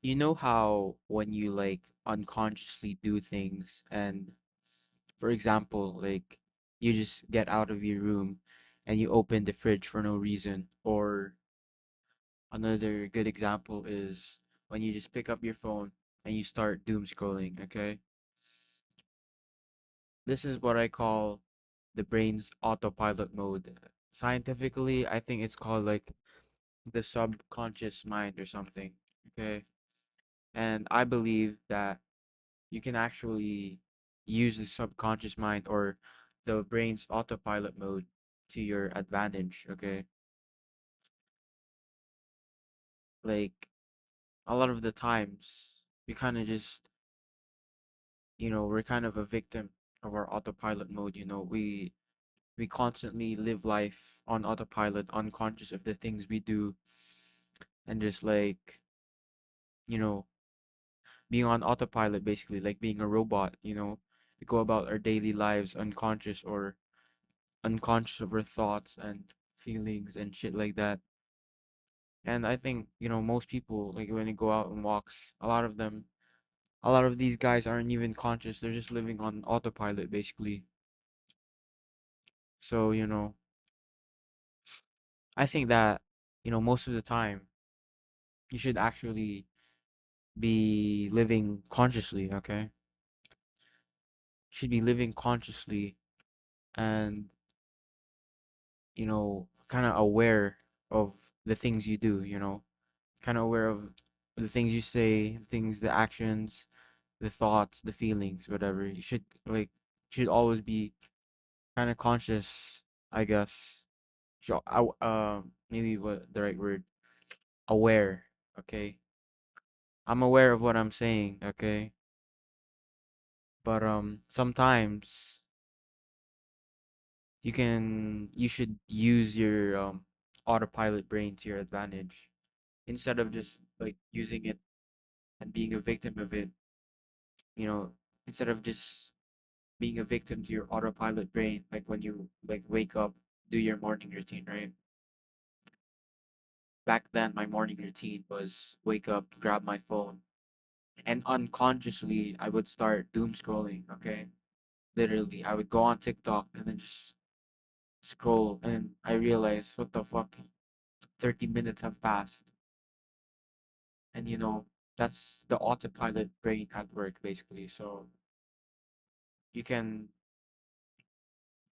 You know how when you like unconsciously do things and for example, like you just get out of your room and you open the fridge for no reason, or another good example is when you just pick up your phone and you start doom scrolling, okay? This is what I call the brain's autopilot mode. Scientifically, I think it's called like the subconscious mind or something, okay? And I believe that you can actually use the subconscious mind or the brain's autopilot mode to your advantage, okay? Like a lot of the times we kind of just, we're kind of a victim of our autopilot mode, we constantly live life on autopilot, unconscious of the things we do and just like, you know, being on autopilot basically, like being a robot, we go about our daily lives unconscious or unconscious of our thoughts and feelings and shit like that. And I think, most people, like when they go out and walks, a lot of these guys aren't even conscious. They're just living on autopilot, basically. So, I think that, most of the time, you should actually be living consciously, okay? Should be living consciously and, kind of aware of the things you do, kind of aware of the things you say, the actions, the thoughts, the feelings, whatever. You should like should always be kind of conscious, I guess. Maybe what the right word? Aware. Okay, I'm aware of what I'm saying. Okay, but sometimes you should use your autopilot brain to your advantage instead of just like using it and being a victim of it. You know, instead of just being a victim to your autopilot brain, like when you like wake up, do your morning routine, right? Back then, my morning routine was wake up, grab my phone, and unconsciously I would start doom scrolling. Okay, literally, I would go on TikTok and then just scroll, and I realized what the fuck, 30 minutes have passed, and that's the autopilot brain at work basically. So you can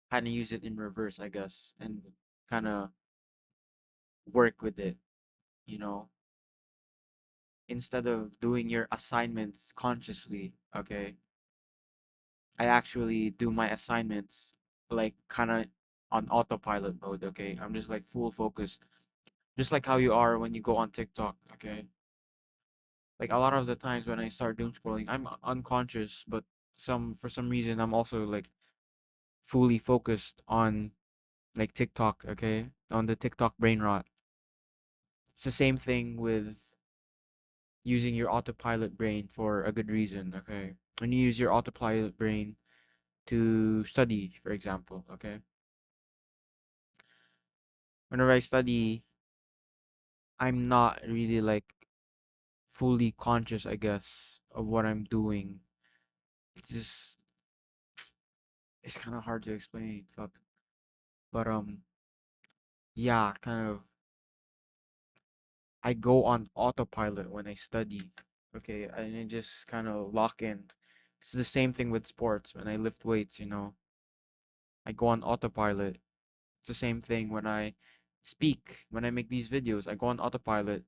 kind of use it in reverse, I guess, and kind of work with it. You know, instead of doing your assignments consciously, okay, I actually do my assignments like kind of on autopilot mode, okay? I'm just like full focus, just like how you are when you go on TikTok, okay? Like a lot of the times when I start doom scrolling, I'm unconscious, but for some reason I'm also like fully focused on like TikTok, okay? On the TikTok brain rot. It's the same thing with using your autopilot brain for a good reason, okay? When you use your autopilot brain to study, for example, okay? Whenever I study, I'm not really like fully conscious, I guess, of what I'm doing. It's just it's kind of hard to explain, fuck. But yeah, kind of I go on autopilot when I study. Okay, and I just kind of lock in. It's the same thing with sports when I lift weights, I go on autopilot. It's the same thing when I speak, when I make these videos, I go on autopilot.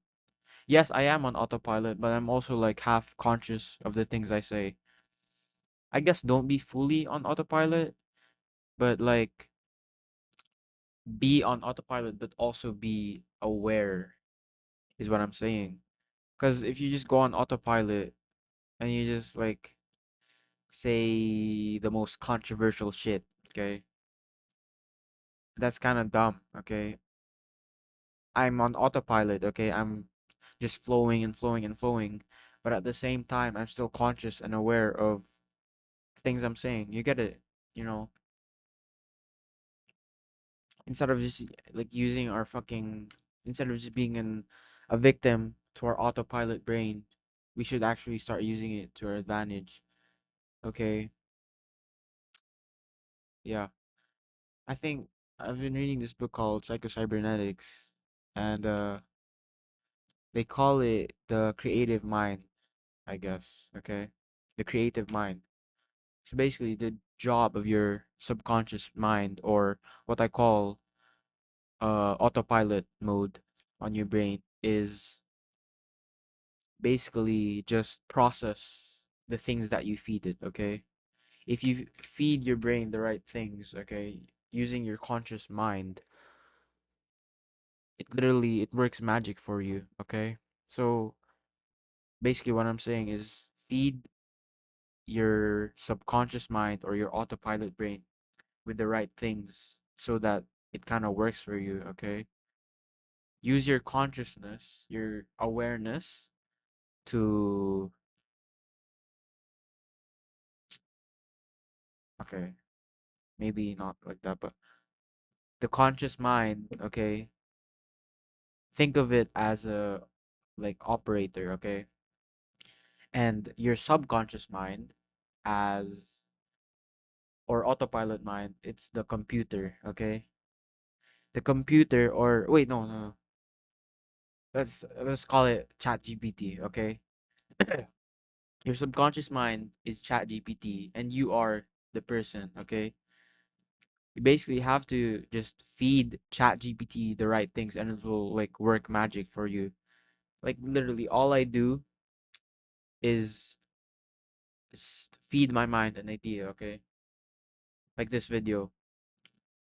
Yes, I am on autopilot, but I'm also like half conscious of the things I say. I guess don't be fully on autopilot, but like be on autopilot, but also be aware, is what I'm saying. Because if you just go on autopilot and you just like say the most controversial shit, okay, that's kind of dumb, okay? I'm on autopilot, okay? I'm just flowing and flowing and flowing, but at the same time, I'm still conscious and aware of things I'm saying. You get it, you know? Instead of just like using our fucking, instead of just being a victim to our autopilot brain, we should actually start using it to our advantage. Okay, yeah. I think I've been reading this book called Psycho-Cybernetics, and they call it the creative mind, I guess. Okay, the creative mind. So basically, the job of your subconscious mind, or what I call autopilot mode on your brain, is basically just process the things that you feed it. Okay, if you feed your brain the right things, okay, using your conscious mind, it works magic for you. Okay, so basically what I'm saying is feed your subconscious mind or your autopilot brain with the right things so that it kind of works for you. Okay, use your consciousness, your awareness, to, okay, maybe not like that, but the conscious mind, okay, think of it as a like operator. Okay, and your subconscious mind as, or autopilot mind, it's the computer. Okay, the computer, or wait, no, no, let's call it chat gpt. Okay, your subconscious mind is chat gpt and you are the person. Okay, you basically have to just feed chat gpt the right things and it will like work magic for you. Like literally all I do is feed my mind an idea. Okay, like this video,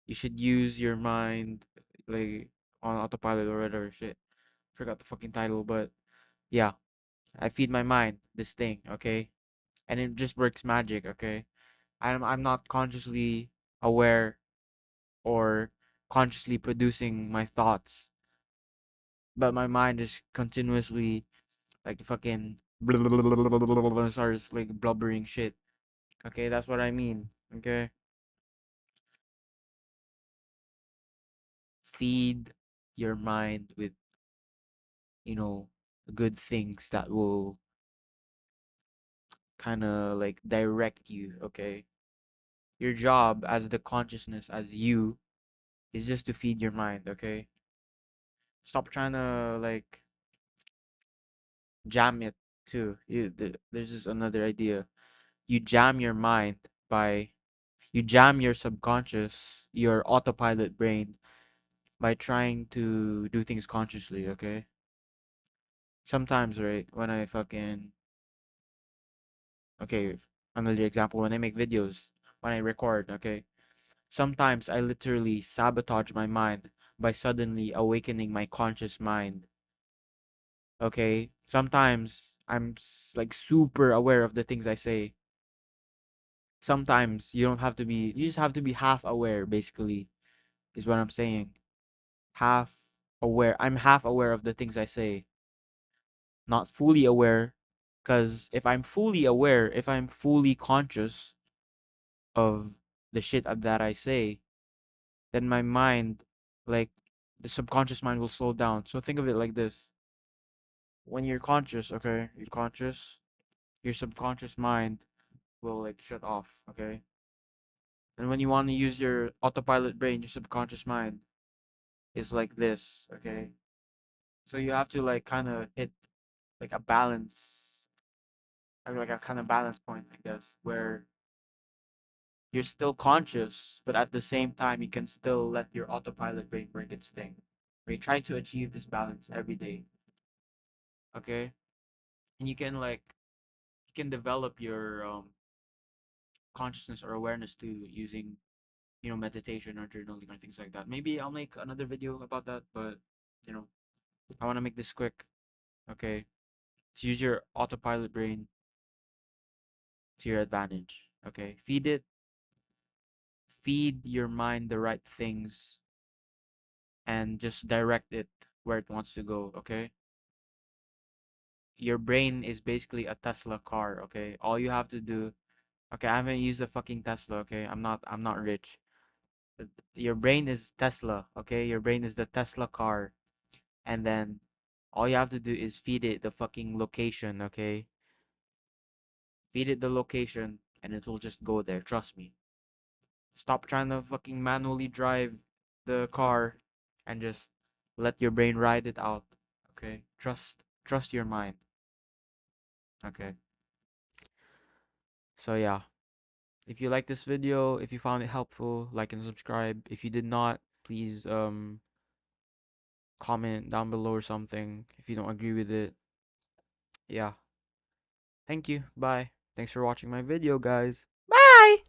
you should use your mind, like, on autopilot or whatever shit. Forgot the fucking title, but yeah, I feed my mind this thing. Okay, and it just works magic. Okay, I'm not consciously aware or consciously producing my thoughts, but my mind is continuously like fucking starts like blubbering shit. Okay, that's what I mean. Okay, feed your mind with, you know, good things that will kind of like direct you. Okay, your job as the consciousness, as you, is just to feed your mind. Okay, stop trying to like jam it too. There's just another idea. You jam your mind by, you jam your subconscious, your autopilot brain, by trying to do things consciously. Okay, sometimes, right, when I fucking, okay, another example, when I make videos, when I record. Okay, sometimes I literally sabotage my mind by suddenly awakening my conscious mind. Okay, sometimes I'm like super aware of the things I say. Sometimes you don't have to be, you just have to be half aware, basically, is what I'm saying. Half aware. I'm half aware of the things I say, not fully aware. Because if I'm fully aware, if I'm fully conscious of the shit that I say, then my mind, like, the subconscious mind will slow down. So think of it like this. When you're conscious, okay, you're conscious, your subconscious mind will like shut off. Okay, and when you want to use your autopilot brain, your subconscious mind is like this. Okay, so you have to like kind of hit like a balance, like a kind of balance point, I guess, where you're still conscious, but at the same time you can still let your autopilot brain work its thing. We try to achieve this balance every day. Okay, and you can like, you can develop your consciousness or awareness to using, meditation or journaling or things like that. Maybe I'll make another video about that, but you know I want to make this quick. Okay, to use your autopilot brain to your advantage. Okay, feed your mind the right things and just direct it where it wants to go. Okay, your brain is basically a Tesla car. Okay, all you have to do, okay, I haven't used a fucking Tesla. Okay, I'm not rich. Your brain is Tesla. Okay, your brain is the Tesla car, and then All you have to do is feed it the fucking location, okay? Feed it the location and it will just go there. Trust me. Stop trying to fucking manually drive the car and just let your brain ride it out. Okay? Trust your mind. Okay. So yeah. If you like this video, if you found it helpful, like and subscribe. If you did not, please comment down below or something if you don't agree with it. Yeah. Thank you. Bye. Thanks for watching my video, guys.